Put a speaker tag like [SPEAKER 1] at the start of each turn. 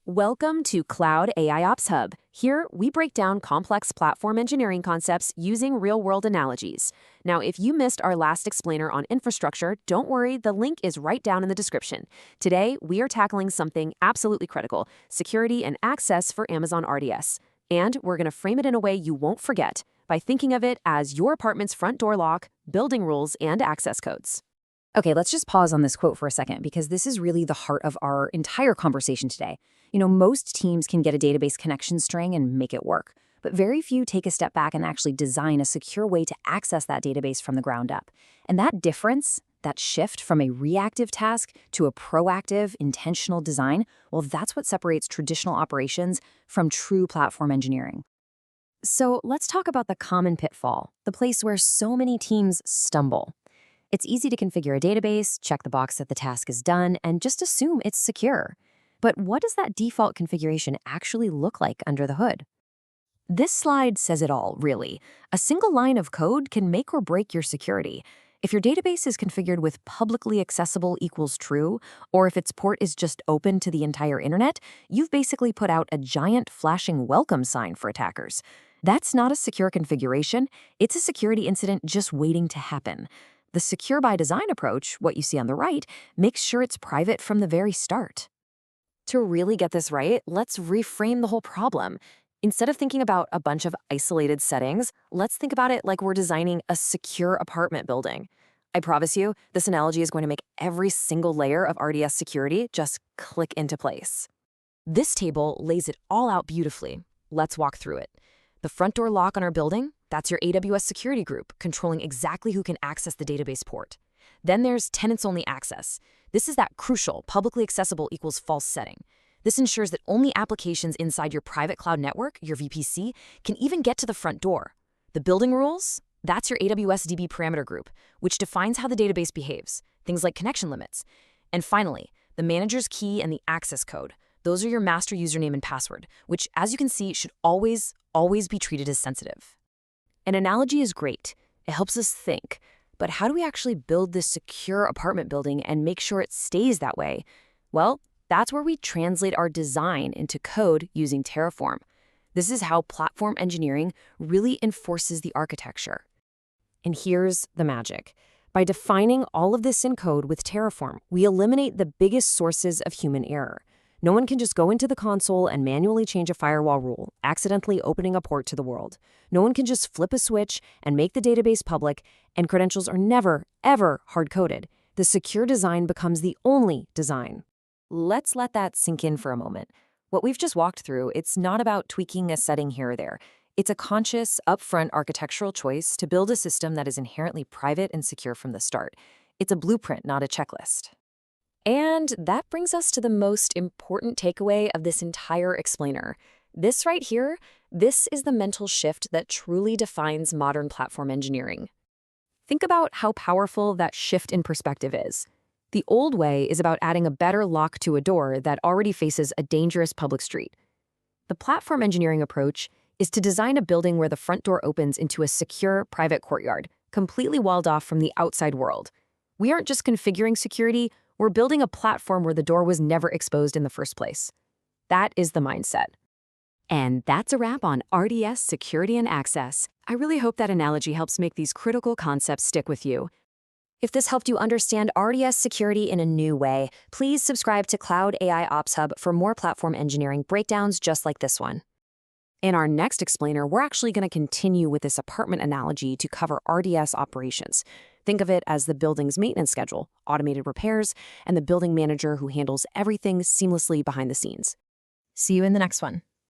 [SPEAKER 1] Welcome to Cloud AIOps Hub. Here, we break down complex platform engineering concepts using real-world analogies. Now, if you missed our last explainer on infrastructure, don't worry, the link is right down in the description. Today, we are tackling something absolutely critical, security and access for Amazon RDS. And we're going to frame it in a way you won't forget, by thinking of it as your apartment's front door lock, building rules, and access codes.
[SPEAKER 2] Okay, let's just pause on this quote for a second, because this is really the heart of our entire conversation today. Most teams can get a database connection string and make it work, but very few take a step back and actually design a secure way to access that database from the ground up. And that difference, that shift from a reactive task to a proactive, intentional design, well, that's what separates traditional operations from true platform engineering. So let's talk about the common pitfall, the place where so many teams stumble. It's easy to configure a database, check the box that the task is done, and just assume it's secure. But what does that default configuration actually look like under the hood? This slide says it all, really. A single line of code can make or break your security. If your database is configured with publicly accessible equals true, or if its port is just open to the entire internet, you've basically put out a giant flashing welcome sign for attackers. That's not a secure configuration, it's a security incident just waiting to happen. The secure by design approach, what you see on the right, makes sure it's private from the very start. To really get this right, let's reframe the whole problem. Instead of thinking about a bunch of isolated settings, let's think about it like we're designing a secure apartment building. I promise you, this analogy is going to make every single layer of RDS security just click into place. This table lays it all out beautifully. Let's walk through it. The front door lock on our building, that's your AWS security group, controlling exactly who can access the database port. Then there's tenants-only access. This is that crucial publicly accessible equals false setting. This ensures that only applications inside your private cloud network, your VPC, can even get to the front door. The building rules, that's your AWS DB parameter group, which defines how the database behaves, things like connection limits. And finally, the manager's key and the access code. Those are your master username and password, which, as you can see, should always be treated as sensitive. An analogy is great. It helps us think. But how do we actually build this secure apartment building and make sure it stays that way? Well, that's where we translate our design into code using Terraform. This is how platform engineering really enforces the architecture. And here's the magic. By defining all of this in code with Terraform, we eliminate the biggest sources of human error. No one can just go into the console and manually change a firewall rule, accidentally opening a port to the world. No one can just flip a switch and make the database public, and credentials are never, ever hard-coded. The secure design becomes the only design. Let's let that sink in for a moment. What we've just walked through, it's not about tweaking a setting here or there. It's a conscious, upfront architectural choice to build a system that is inherently private and secure from the start. It's a blueprint, not a checklist. And that brings us to the most important takeaway of this entire explainer. This right here, this is the mental shift that truly defines modern platform engineering. Think about how powerful that shift in perspective is. The old way is about adding a better lock to a door that already faces a dangerous public street. The platform engineering approach is to design a building where the front door opens into a secure private courtyard, completely walled off from the outside world. We aren't just configuring security, we're building a platform where the door was never exposed in the first place. That is the mindset. And that's a wrap on RDS security and access. I really hope that analogy helps make these critical concepts stick with you. If this helped you understand RDS security in a new way, please subscribe to Cloud AIOps Hub for more platform engineering breakdowns just like this one. In our next explainer, we're actually going to continue with this apartment analogy to cover RDS operations. Think of it as the building's maintenance schedule, automated repairs, and the building manager who handles everything seamlessly behind the scenes. See you in the next one.